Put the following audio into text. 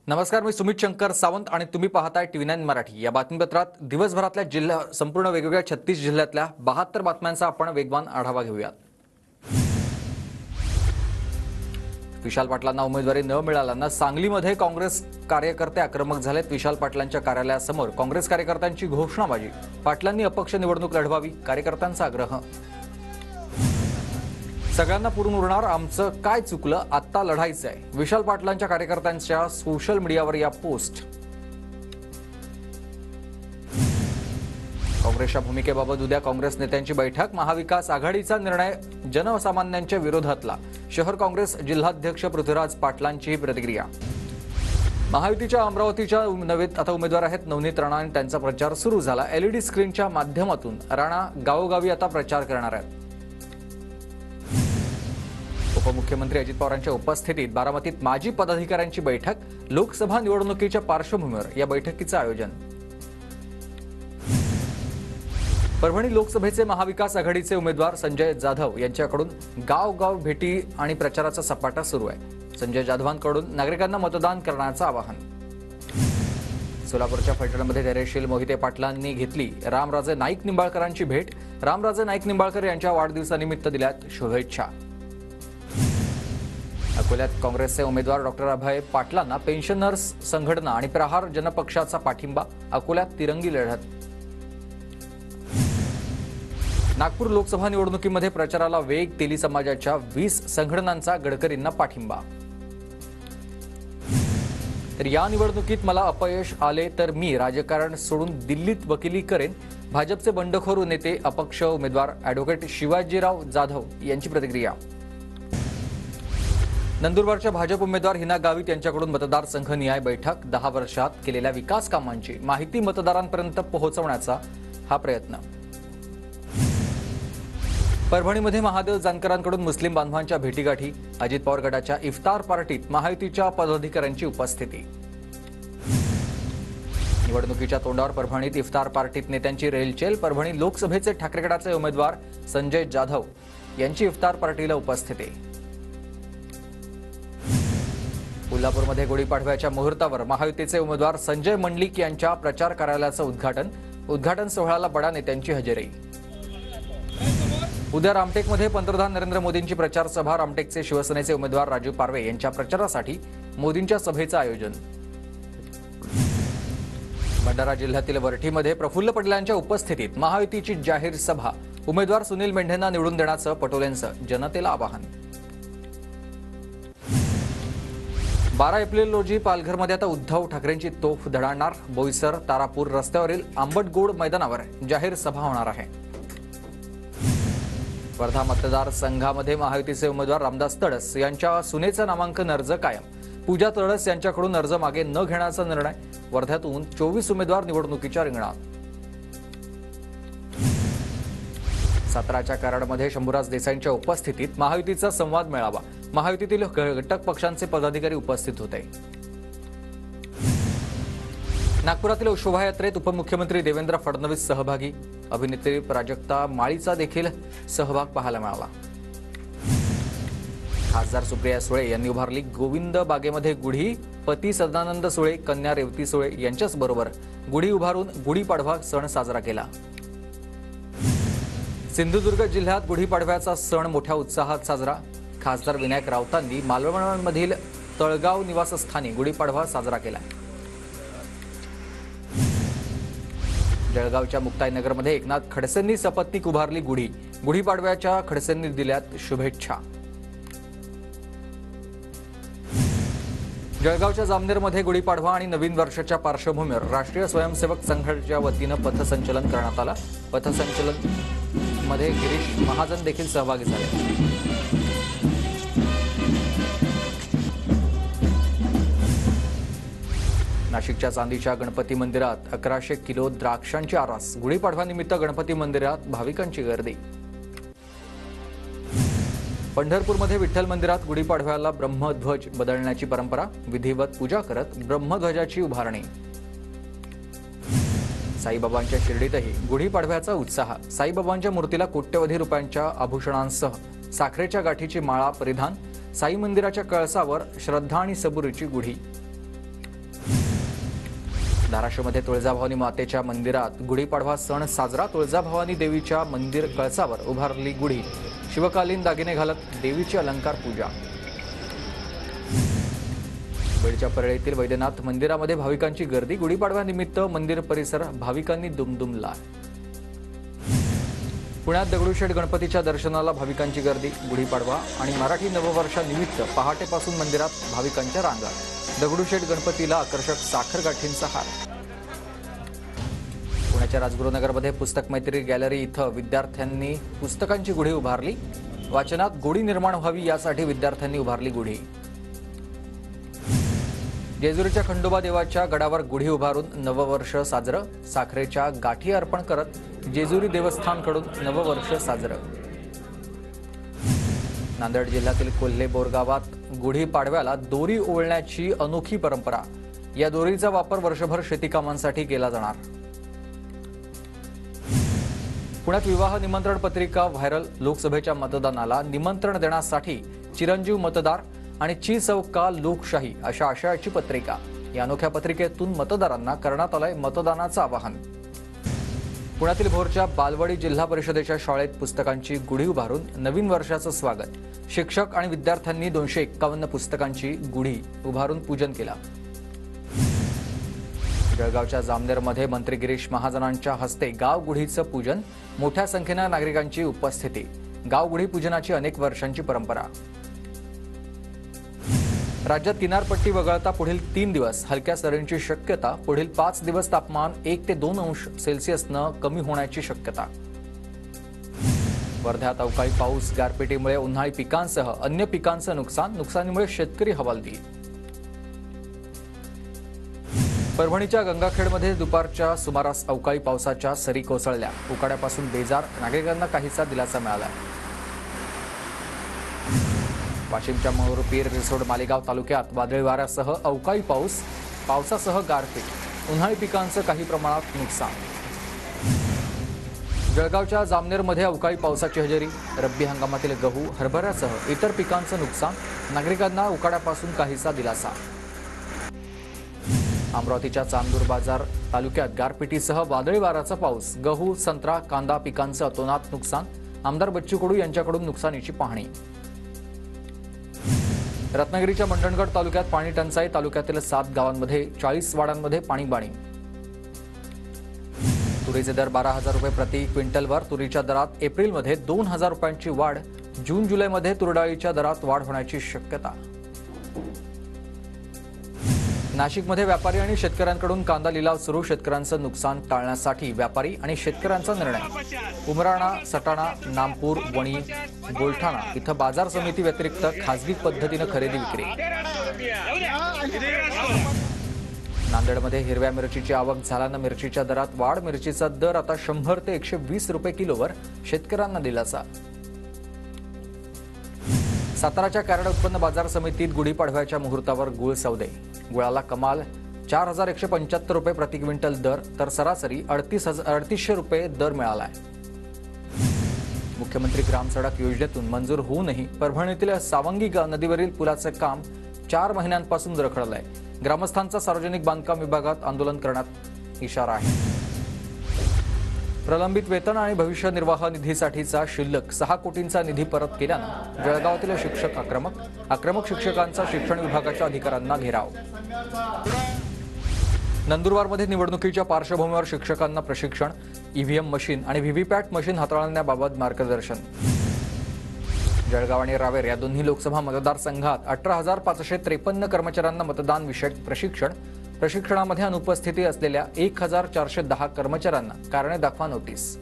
नमस्कार, मी सुमित शंकर सावंत आणि तुम्ही पाहताय TV9 मराठी। या बातमीपत्रात दिवसभरातल्या संपूर्ण वेगवेगळ्या 36 जिल्ह्यातल्या 72 बातम्यांचा आपण वेगवान आढावा घेऊया। विशाल पाटलांना उमेदवारी न मिळाल्यानं सांगलीमध्ये काँग्रेस कार्यकर्ते आक्रमक झालेत। विशाल पाटलांच्या कार्यालयासमोर काँग्रेस कार्यकर्त्यांची घोषणाबाजी। पाटलांनी अपक्ष निवडणूक लढवावी, कार्यकर्त्यांचा आग्रह। सगळ्यांना पुरून उरणार, आमचं काय चुकलं, आत्ता लढायचं आहे। विशाल पाटलांच्या कार्यकर्त्यांच्या सोशल मीडियावर या पोस्ट। काँग्रेसच्या भूमिकेबाबत उद्या काँग्रेस नेत्यांची बैठक। महाविकास आघाडीचा निर्णय जनसामान्यांच्या विरोधातला। शहर काँग्रेस जिल्हाध्यक्ष पृथ्वीराज पाटलांची प्रतिक्रिया। महायुतीच्या अमरावतीच्या नवेत आता उमेदवार आहेत नवनीत राणा आणि त्यांचा प्रचार सुरू झाला। LED स्क्रीनच्या माध्यमातून राणा गावोगावी आता प्रचार करणार आहेत। उपमुख्यमंत्री अजित पवारांच्या उपस्थितीत बारामतीत माजी पदाधिकाऱ्यांची बैठक। लोकसभा निवडणुकीच्या पार्श्वभूमीवर या बैठकीचं आयोजन। परभणी लोकसभेचे महाविकास आघाडीचे उमेदवार संजय जाधव यांच्याकडून गाव भेटी आणि प्रचाराचा सपाटा सुरू आहे। संजय जाधवांकडून नागरिकांना मतदान करण्याचं आवाहन। सोलापूरच्या फलटणमध्ये धैर्यशील मोहिते पाटलांनी घेतली रामराजे नाईक निंबाळकरांची भेट। रामराजे नाईक निंबाळकर यांच्या वाढदिवसानिमित्त दिल्यात शुभेच्छा। अकोल्यात काँग्रेसचे उमेदवार डॉक्टर अभय पाटलांना पेन्शनर्स संघटना आणि प्रहार जनपक्षाचा पाठिंबा। अकोल्यात तिरंगी लढत। नागपूर लोकसभा निवडणुकीमध्ये प्रचाराला वेग। तेली समाजाच्या 20 संघटनांचा गडकरींना पाठिंबा। तर या निवडणुकीत मला अपयश आले तर मी राजकारण सोडून दिल्लीत वकिली करेन। भाजपचे बंडखोर नेते अपक्ष उमेदवार ॲडव्होकेट शिवाजीराव जाधव यांची प्रतिक्रिया। नंदुरबारच्या भाजप उमेदवार हिना गावित यांच्याकडून मतदारसंघनिहाय बैठक। 10 वर्षात केलेल्या विकास कामांची माहिती मतदारांपर्यंत पोहोचवण्याचा हा प्रयत्न। परभणीमध्ये महादेव जानकरांकडून मुस्लिम बांधवांच्या भेटीगाठी। अजित पवार गटाच्या इफ्तार पार्टीत महायुतीच्या पदाधिकाऱ्यांची उपस्थिती। निवडणुकीच्या तोंडावर परभणीत इफ्तार पार्टीत नेत्यांची रेलचेल। परभणी लोकसभेचे ठाकरे गटाचे उमेदवार संजय जाधव यांची इफ्तार पार्टीला उपस्थिती। कोल्हापूरमध्ये गुढीपाडव्याच्या मुहूर्तावर महायुतीचे उमेदवार संजय मंडलिक यांच्या प्रचार कार्यालयाचं उद्घाटन सोहळ्याला बडा नेत्यांची हजेरी। उद्या रामटेकमध्ये पंतप्रधान नरेंद्र मोदींची प्रचार सभा। रामटेकचे शिवसेनेचे उमेदवार राजू पारवे यांच्या प्रचारासाठी मोदींच्या सभेचं आयोजन। भंडारा जिल्ह्यातील वरठीमध्ये प्रफुल्ल पटेलांच्या उपस्थितीत महायुतीची जाहीर सभा। उमेदवार सुनील मेंढेंना निवडून देण्याचं पटोलेंचं जनतेला आवाहन। 12 एप्रिल रोजी पालघरमध्ये आता उद्धव ठाकरेंची तोफ धडाडणार। बोईसर तारापूर रस्त्यावरील आंबटगोड मैदानावर जाहीर सभा होणार आहे। वर्धा मतदारसंघामध्ये महायुतीचे उमेदवार रामदास तडस यांच्या सुनेचं नामांकन अर्ज कायम। पूजा तडस यांच्याकडून अर्ज मागे न घेण्याचा निर्णय। वर्ध्यातून 24 उमेदवार निवडणुकीच्या रिंगणात। साताराच्या कराडमध्ये शंभूराज देसाईंच्या उपस्थितीत महायुतीचा संवाद मेळावा। महायुतीतील घटक पक्षांचे पदाधिकारी उपस्थित होते। नागपुरातील शोभायात्रेत उपमुख्यमंत्री देवेंद्र फडणवीस सहभागी। अभिनेत्री प्राजक्ता माळीचा देखील सहभाग पाहायला मिळाला। खासदार सुप्रिया सुळे यांनी उभारली गोविंद बागेमध्ये गुढी। पती सदानंद सुळे, कन्या रेवती सुळे यांच्याच बरोबर गुढी उभारून गुढीपाडवा सण साजरा केला। सिंधुदुर्ग जिल्ह्यात गुढीपाडव्याचा सण मोठ्या उत्साहात साजरा। खासदार विनायक राऊतांनी मालवणमधील तळगाव निवासस्थानी गुढीपाडवा साजरा केला। जळगावच्या मुक्ताईनगरमध्ये एकनाथ खडसेंनी सपत्नीक उभारली गुढी। गुढीपाडव्याच्या खडसेंनी दिल्यात शुभेच्छा। जळगावच्या जामनेरमध्ये गुढीपाडवा आणि नवीन वर्षाच्या पार्श्वभूमीवर राष्ट्रीय स्वयंसेवक संघाच्या वतीनं पथसंचलन करण्यात आलं। पथसंचलन मध्ये गिरीश महाजन देखील सहभागी झाले। नाशिकच्या चांदीच्या गणपती मंदिरात 1100 किलो द्राक्षांची आरास। गुढीपाडव्यानिमित्त गणपती मंदिरात भाविकांची गर्दी। पंढरपूरमध्ये विठ्ठल मंदिरात गुढीपाडव्याला ब्रह्मध्वज बदलण्याची परंपरा। विधिवत पूजा करत ब्रह्मध्वजाची उभारणी। साईबाबांच्या शिर्डीतही गुढीपाडव्याचा उत्साह। साईबाबांच्या मूर्तीला कोट्यवधी रुपयांच्या आभूषणांसह साखरेच्या गाठीची माळा परिधान। साई मंदिराच्या कळसावर श्रद्धा आणि सबुरीची गुढी। धाराशिवमध्ये तुळजाभवानी मातेच्या मंदिरात गुढीपाडवा सण साजरा. तुळजाभवानी देवीच्या मंदिर कळसावर उभारली गुढी. शिवकालीन दागिने घालत देवीची अलंकार पूजा. बीडच्या परळीतील वैद्यनाथ मंदिरामध्ये भाविकांची गर्दी. गुढीपाडव्यानिमित्त मंदिर परिसर भाविकांनी दुमदुमला. पुण्यात दगडूशेठ गणपतीच्या दर्शनाला भाविकांची गर्दी. गुढीपाडवा आणि मराठी नववर्षानिमित्त पहाटेपासून मंदिरात भाविकांच्या रांगा. दगडूशेठ गणपतीला आकर्षक साखरगाठींचा हार. पुण्याच्या राजगुरुनगरमध्ये पुस्तक मैत्री गॅलरी इथं विद्यार्थ्यांनी पुस्तकांची गुढी उभारली. वाचनात गोडी निर्माण व्हावी यासाठी विद्यार्थ्यांनी उभारली गुढी. जेजुरीच्या खंडोबा देवाच्या गडावर गुढी उभारून नववर्ष साजरं. साखरेच्या गाठी अर्पण करत जेजुरी देवस्थानकडून नववर्ष साजरं. नांदेड जिल्ह्यातील कोल्हे बोरगावात गुढी पाडव्याला दोरी ओवळण्याची अनोखी परंपरा. या दोरीचा वापर वर्षभर शेती कामांसाठी केला जाणार. पुण्यात विवाह निमंत्रण पत्रिका व्हायरल. लोकसभेच्या मतदानाला निमंत्रण देण्यासाठी चिरंजीव मतदार आणि ची चौका लोकशाही अशा आशयाची पत्रिका. या अनोख्या पत्रिकेतून मतदारांना करण्यात आलंय मतदानाचं आवाहन. पुण्यातील भोरच्या बालवाडी जिल्हा परिषदेच्या शाळेत पुस्तकांची गुढी उभारून नवीन वर्षाचं स्वागत. शिक्षक आणि विद्यार्थ्यांनी 251 पुस्तकांची गुढी उभारून पूजन केलं. जळगावच्या जामनेरमध्ये मंत्री गिरीश महाजनांच्या हस्ते गाव गुढीचं पूजन. मोठ्या संख्येनं नागरिकांची उपस्थिती. गाव गुढी पूजनाची अनेक वर्षांची परंपरा. राज्यात किनारपट्टी वगळता पुढील 3 दिवस हलक्या सरींची शक्यता. पुढील 5 दिवस तापमान 1 ते 2 अंश सेल्सिअसनं कमी होण्याची शक्यता. वर्ध्यात अवकाळी पाऊस. गारपिटीमुळे उन्हाळी पिकांसह अन्य पिकांचं नुकसान. नुकसानीमुळे शेतकरी हवालदिल. परभणीच्या गंगाखेडमध्ये दुपारच्या सुमारास अवकाळी पावसाच्या सरी कोसळल्या. उकाड्यापासून बेजार. नागरिकांना काहीसा दिलासा मिळाला. वाशिमच्या मोरपीर रिसोड मालेगाव तालुक्यात वादळी वाऱ्यासह अवकाळी पाऊस. पावसासह गारपीट. उन्हाळी पिकांचं काही प्रमाणात नुकसान. जळगावच्या जामनेरमध्ये अवकाळी पावसाची हजेरी. रब्बी हंगामातील गहू हरभऱ्यासह इतर पिकांचं नुकसान. नागरिकांना उकाड्यापासून काहीसा दिलासा. अमरावतीच्या चांदूर बाजार तालुक्यात गारपिटीसह वादळी वाऱ्याचा पाऊस. गहू संत्रा कांदा पिकांचं अतोनात नुकसान. आमदार बच्चू कडू यांच्याकडून नुकसानीची पाहणी. रत्नागिरीच्या मंडणगड तालुक्यात पाणी टंचाई. तालुक्यातील 7 गावांमध्ये 40 वाड्यांमध्ये पाणीबाणी. तुरीचे दर 12,000 रुपये प्रति क्विंटलवर. तुरीच्या दरात एप्रिलमध्ये 2,000 रुपयांची वाढ. जून जुलैमध्ये तुरडाळीच्या दरात वाढ होण्याची शक्यता. नाशिकमध्ये व्यापारी आणि शेतकऱ्यांकडून कांदा लिलाव सुरू. शेतकऱ्यांचं नुकसान टाळण्यासाठी व्यापारी आणि शेतकऱ्यांचा निर्णय. उमराणा सटाणा नामपूर वणी गोलठाणा इथं बाजार समिती व्यतिरिक्त खासगी पद्धतीनं खरेदी विक्री. नांदेडमध्ये हिरव्या मिरचीची आवक झाल्यानं मिरचीच्या दरात वाढ. मिरचीचा दर आता 100 ते 120 रुपये किलोवर. शेतकऱ्यांना दिलासा. साताराच्या कराड उत्पन्न बाजार समितीत गुढीपाडव्याच्या मुहूर्तावर गुळ सौदे. गुळाला कमाल 4,175 रुपये प्रति क्विंटल दर तर सरासरी 3,800 रुपये दर मिळालाय. मुख्यमंत्री ग्रामसडक योजनेतून मंजूर होऊनही परभणीतील सावंगी नदीवरील पुलाचे काम 4 महिन्यांपासून रखडलंय. ग्रामस्थांचा सार्वजनिक बांधकाम विभागात आंदोलन करण्यात इशारा आहे. प्रलंबित वेतन आणि भविष्य निर्वाह निधीसाठीचा शिल्लक 6 कोटींचा निधी परत केल्यानं जळगावातील शिक्षक आक्रमक शिक्षकांचा शिक्षण विभागाच्या अधिकाऱ्यांना घेराव. नंदुरबारमध्ये निवडणुकीच्या पार्श्वभूमीवर शिक्षकांना प्रशिक्षण. ईव्हीएम मशीन आणि व्हीव्हीपॅट मशीन हाताळण्याबाबत मार्गदर्शन. जळगाव आणि रावेर या दोन्ही लोकसभा मतदारसंघात 18,553 कर्मचाऱ्यांना मतदान विषयक प्रशिक्षण. प्रशिक्षणामध्ये अनुपस्थिती असलेल्या 1,410 कर्मचाऱ्यांना कारणे दाखवा नोटीस.